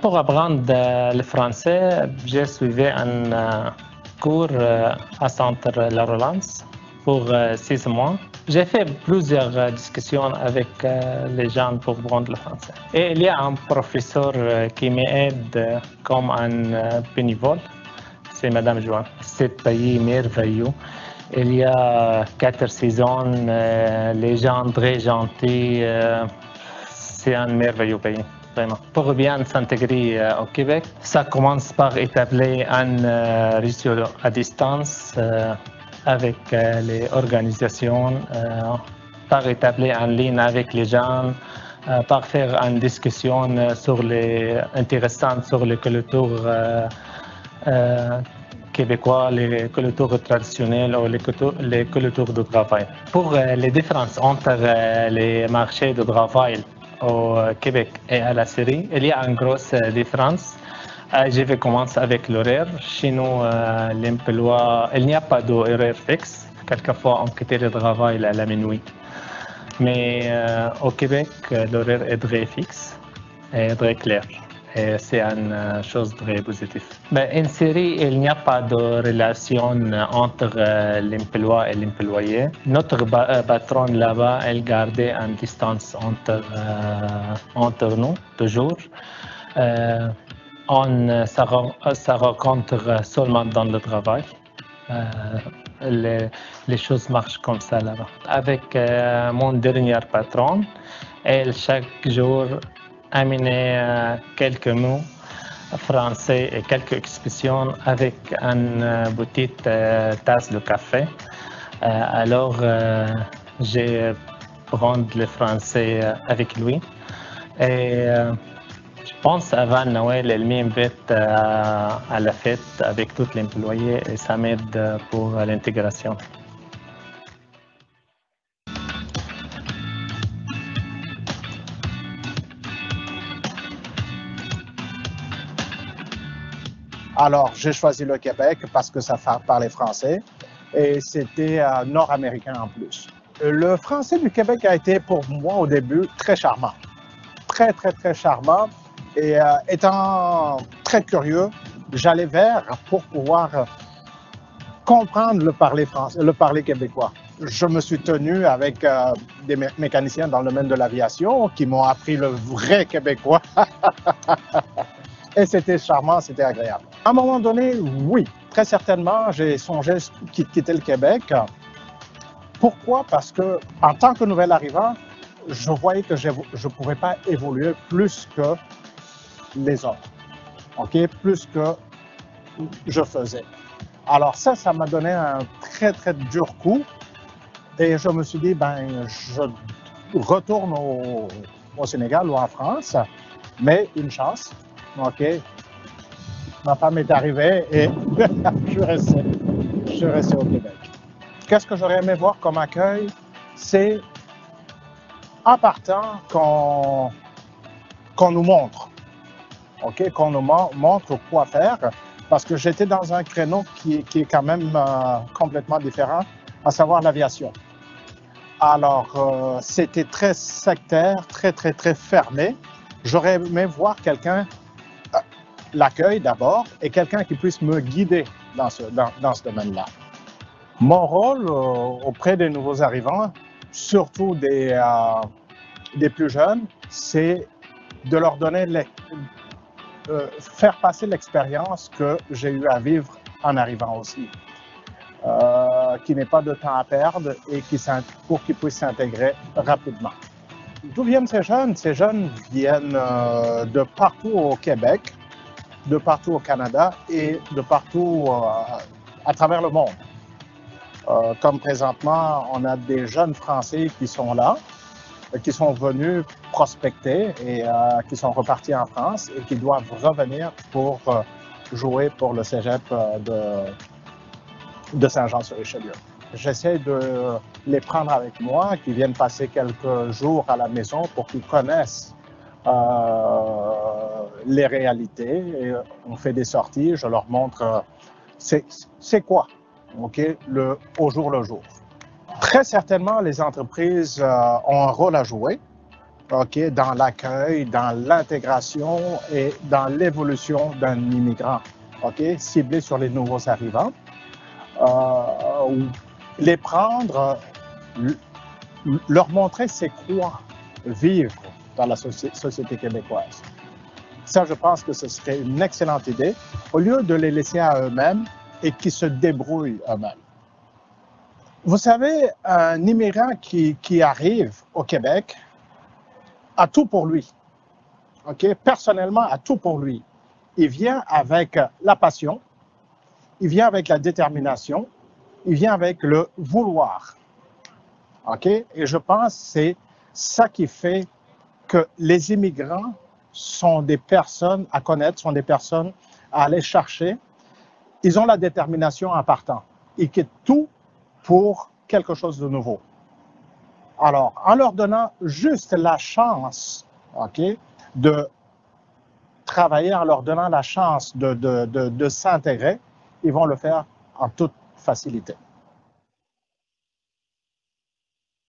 Pour apprendre le français, j'ai suivi un cours à Centre La Relance pour 6 mois. J'ai fait plusieurs discussions avec les gens pour apprendre le français. Et il y a un professeur qui m'aide comme un bénévole, c'est Madame Joanne. C'est pays merveilleux. Il y a 4 saisons, les gens très gentils. C'est un merveilleux pays. Vraiment. Pour bien s'intégrer au Québec, ça commence par établir un réseau à distance avec les organisations, par établir un lien avec les gens, par faire une discussion intéressante sur les cultures québécois, les cultures traditionnelles ou les cultures de travail. Pour les différences entre les marchés de travail au Québec et à la Syrie, il y a une grosse différence. Je vais commencer avec l'horaire. Chez nous, l'emploi, il n'y a pas d'horaire fixe. Quelquefois, on quitte le travail à la minuit. Mais au Québec, l'horaire est très fixe et très clair. Et c'est une chose très positive. Mais en Syrie, il n'y a pas de relation entre l'emploi et l'employé. Notre patron là-bas, elle gardait une distance entre nous, toujours. On se rencontre seulement dans le travail. Les choses marchent comme ça là-bas. Avec mon dernier patron, elle chaque jour amenait quelques mots français et quelques expressions avec une petite tasse de café. Alors, j'ai appris le français avec lui. Et je pense avant Noël, elle m'invite à la fête avec tous les employés et ça m'aide pour l'intégration. Alors, j'ai choisi le Québec parce que ça parlait français et c'était nord-américain en plus. Le français du Québec a été pour moi au début très charmant. Très, très, très charmant. Et étant très curieux, j'allais vers pour pouvoir comprendre le parler français, le parler québécois. Je me suis tenu avec des mécaniciens dans le domaine de l'aviation qui m'ont appris le vrai québécois. Et c'était charmant, c'était agréable. À un moment donné, oui, très certainement, j'ai songé quitter le Québec. Pourquoi? Parce que en tant que nouvel arrivant, je voyais que je ne pouvais pas évoluer plus que les autres, okay? Plus que je faisais. Alors ça m'a donné un très, très dur coup. Et je me suis dit, ben, je retourne au Sénégal ou en France, mais une chance. OK. Ma femme est arrivée et je suis resté au Québec. Qu'est-ce que j'aurais aimé voir comme accueil? C'est en partant qu'on nous montre, OK? Qu'on nous montre quoi faire, parce que j'étais dans un créneau qui est quand même complètement différent, à savoir l'aviation. Alors, c'était très sectaire, très, très, très fermé. J'aurais aimé voir quelqu'un l'accueil d'abord et quelqu'un qui puisse me guider dans ce domaine-là. Mon rôle auprès des nouveaux arrivants, surtout des plus jeunes, c'est de leur donner, faire passer l'expérience que j'ai eu à vivre en arrivant aussi, qui n'est pas de temps à perdre et pour qu'ils puissent s'intégrer rapidement. D'où viennent ces jeunes? Ces jeunes viennent de partout au Québec, de partout au Canada et de partout à travers le monde. Comme présentement, on a des jeunes Français qui sont là, qui sont venus prospecter et qui sont repartis en France et qui doivent revenir pour jouer pour le cégep de Saint-Jean-sur-Richelieu. J'essaie de les prendre avec moi, qui viennent passer quelques jours à la maison pour qu'ils connaissent les réalités. Et on fait des sorties, je leur montre c'est quoi, okay, au jour le jour. Très certainement, les entreprises ont un rôle à jouer okay, dans l'accueil, dans l'intégration et dans l'évolution d'un immigrant, okay, ciblé sur les nouveaux arrivants. Les prendre, leur montrer c'est quoi vivre dans la société québécoise. Ça, je pense que ce serait une excellente idée, au lieu de les laisser à eux-mêmes et qu'ils se débrouillent eux-mêmes. Vous savez, un immigrant qui arrive au Québec a tout pour lui. Okay? Personnellement, a tout pour lui. Il vient avec la passion, il vient avec la détermination, il vient avec le vouloir. Okay? Et je pense que c'est ça qui fait que les immigrants sont des personnes à connaître, sont des personnes à aller chercher. Ils ont la détermination en partant. Ils quittent tout pour quelque chose de nouveau. Alors, en leur donnant juste la chance, okay, de travailler, en leur donnant la chance de s'intégrer, ils vont le faire en toute facilité.